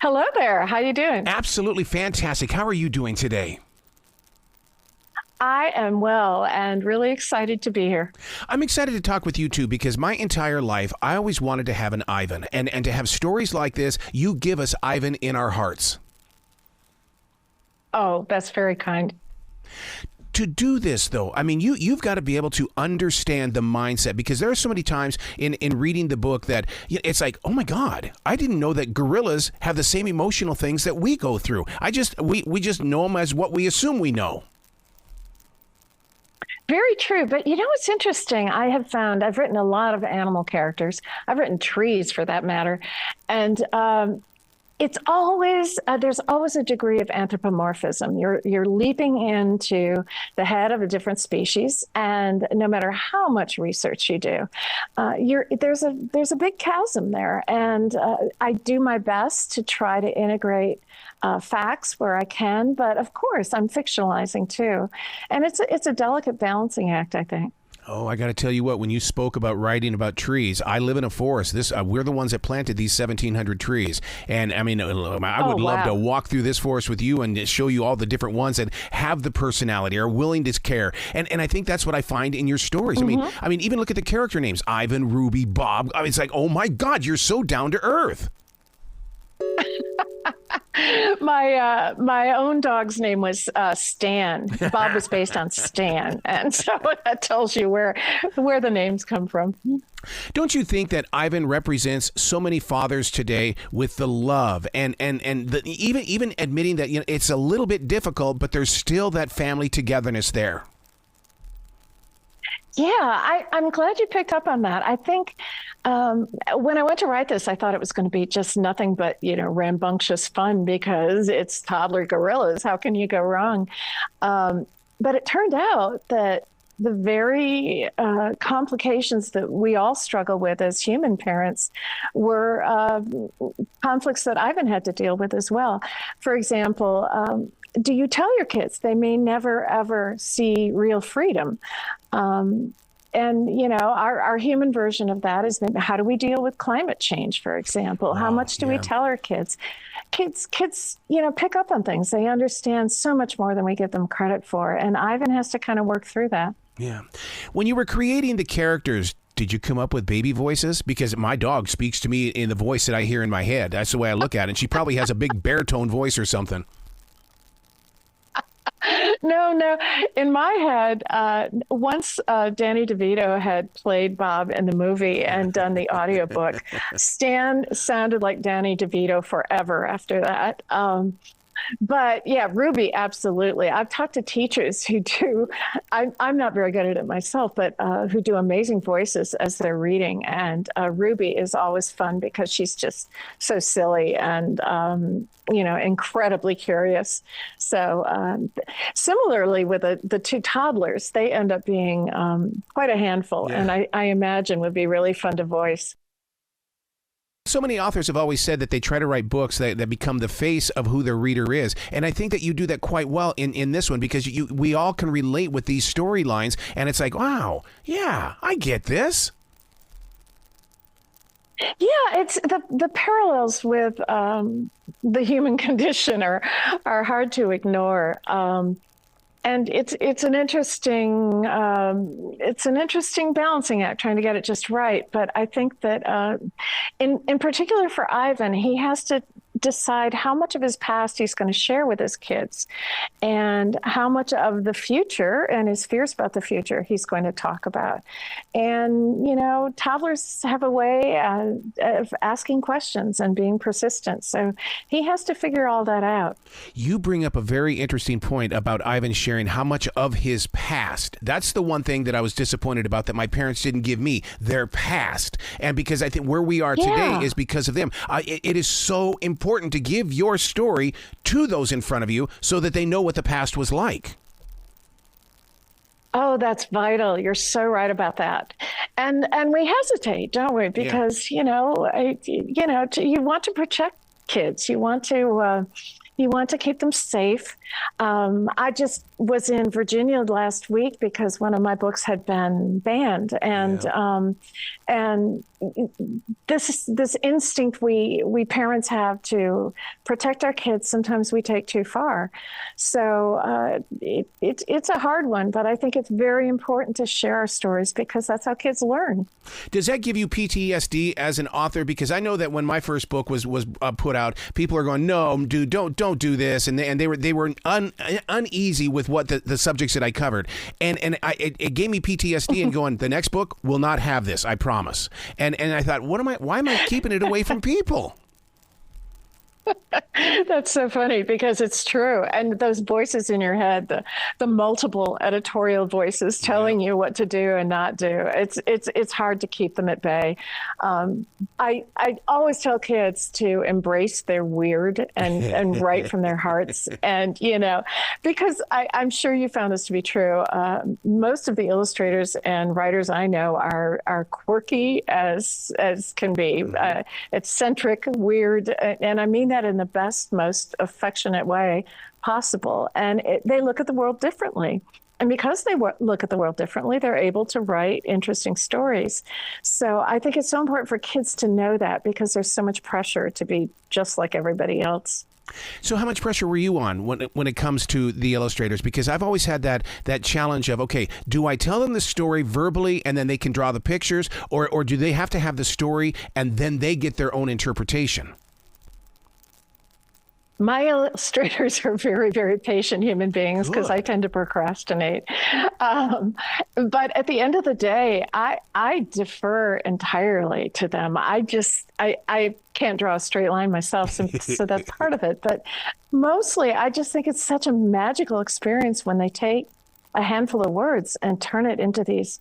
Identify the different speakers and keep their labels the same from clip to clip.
Speaker 1: Hello there. How you doing?
Speaker 2: Absolutely fantastic. How are you doing today?
Speaker 1: I am well and really excited to be here.
Speaker 2: I'm excited to talk with you too because my entire life I always wanted to have an Ivan, and to have stories like this, you give us Ivan in our hearts.
Speaker 1: Oh, that's very kind.
Speaker 2: To do this, though, I mean, you've got to be able to understand the mindset, because there are so many times in reading the book that it's like, oh my God, I didn't know that gorillas have the same emotional things that we go through. We just know them as what we assume we know.
Speaker 1: Very true. But you know what's interesting? I have found I've written a lot of animal characters. I've written trees for that matter. And it's always there's always a degree of anthropomorphism. You're leaping into the head of a different species, and no matter how much research you do, there's a big chasm there. And I do my best to try to integrate facts where I can, but of course I'm fictionalizing too, and it's a delicate balancing act, I think.
Speaker 2: Oh, I got to tell you what, when you spoke about writing about trees, I live in a forest. We're the ones that planted these 1,700 trees. And I mean, I would love to walk through this forest with you and show you all the different ones that have the personality, are willing to care. And I think that's what I find in your stories. I mean, even look at the character names, Ivan, Ruby, Bob. I mean, it's like, oh my God, you're so down to earth.
Speaker 1: My own dog's name was Stan. Bob was based on Stan, and so that tells you where the names come from.
Speaker 2: Don't you think that Ivan represents so many fathers today with the love and even admitting that it's a little bit difficult, but there's still that family togetherness there?
Speaker 1: Yeah, I'm glad you picked up on that. I think when I went to write this, I thought it was going to be just nothing but, rambunctious fun because it's toddler gorillas. How can you go wrong? But it turned out that the very complications that we all struggle with as human parents were conflicts that Ivan had to deal with as well. For example, do you tell your kids they may never, ever see real freedom? And, our human version of that is maybe how do we deal with climate change, for example? How much do we tell our kids? Kids, pick up on things. They understand so much more than we give them credit for. And Ivan has to kind of work through that.
Speaker 2: Yeah. When you were creating the characters, did you come up with baby voices? Because my dog speaks to me in the voice that I hear in my head. That's the way I look at it. And she probably has a big baritone voice or something.
Speaker 1: No. In my head, once Danny DeVito had played Bob in the movie and done the audiobook, Stan sounded like Danny DeVito forever after that. But yeah, Ruby, absolutely. I've talked to teachers who do, I'm not very good at it myself, but who do amazing voices as they're reading. And Ruby is always fun because she's just so silly and, incredibly curious. So similarly with the two toddlers, they end up being quite a handful. Yeah. And I imagine would be really fun to voice.
Speaker 2: So many authors have always said that they try to write books that become the face of who their reader is. And I think that you do that quite well in this one, because we all can relate with these storylines. And it's like, wow, yeah, I get this.
Speaker 1: Yeah, it's the parallels with the human condition are hard to ignore. And it's an interesting balancing act, trying to get it just right. But I think that in particular for Ivan, he has to decide how much of his past he's going to share with his kids and how much of the future and his fears about the future he's going to talk about. And, toddlers have a way of asking questions and being persistent. So he has to figure all that out.
Speaker 2: You bring up a very interesting point about Ivan sharing how much of his past. That's the one thing that I was disappointed about, that my parents didn't give me, their past. And because I think where we are today is because of them. It is so important to give your story to those in front of you so that they know what the past was like.
Speaker 1: Oh, that's vital. You're so right about that. And we hesitate, don't we? Because, you want to protect kids. You want to You want to keep them safe. I just was in Virginia last week because one of my books had been banned, and this instinct we parents have to protect our kids, sometimes we take too far. So it's a hard one, but I think it's very important to share our stories because that's how kids learn.
Speaker 2: Does that give you PTSD as an author? Because I know that when my first book was put out, people are going, "No, dude, don't do this," and they were uneasy with what the subjects that I covered, and it gave me PTSD. And going, the next book will not have this, I promise. And I thought, why am I keeping it away from people?
Speaker 1: That's so funny because it's true. And those voices in your head, the multiple editorial voices telling you what to do and not do, it's hard to keep them at bay. I always tell kids to embrace their weird and write from their hearts. And, because I'm sure you found this to be true. Most of the illustrators and writers I know are quirky as can be, eccentric, weird. And I mean that in the best, most affectionate way possible. And they look at the world differently. And because they look at the world differently, they're able to write interesting stories. So I think it's so important for kids to know that because there's so much pressure to be just like everybody else.
Speaker 2: So how much pressure were you on when it comes to the illustrators? Because I've always had that challenge of, okay, do I tell them the story verbally and then they can draw the pictures, or do they have to have the story and then they get their own interpretation?
Speaker 1: My illustrators are very, very patient human beings because I tend to procrastinate. But at the end of the day, I defer entirely to them. I can't draw a straight line myself, so that's part of it. But mostly, I just think it's such a magical experience when they take a handful of words and turn it into these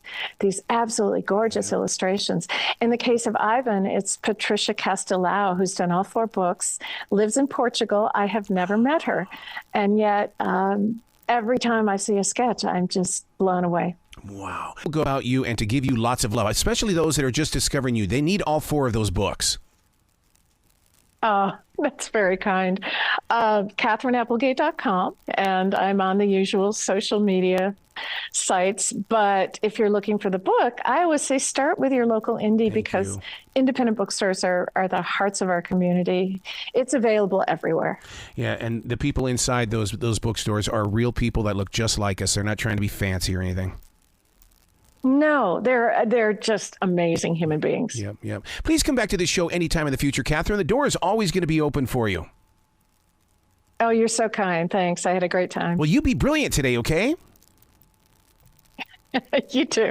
Speaker 1: absolutely gorgeous illustrations. In the case of Ivan, it's Patricia Castelao, who's done all 4 books, lives in Portugal. I have never met her. And yet, every time I see a sketch, I'm just blown away.
Speaker 2: Wow. We'll go about you and to give you lots of love, especially those that are just discovering you. They need all 4 of those books.
Speaker 1: Oh, that's very kind. KatherineApplegate.com, and I'm on the usual social media sites. But if you're looking for the book, I always say start with your local indie because independent bookstores are the hearts of our community. It's available everywhere. Yeah, and the people inside those bookstores are real people that look just like us. They're not trying to be fancy or anything. No, they're just amazing human beings. Yep. Please come back to this show anytime in the future, Katherine. The door is always going to be open for you. Oh, you're so kind. Thanks. I had a great time. Well, you be brilliant today, okay? You too.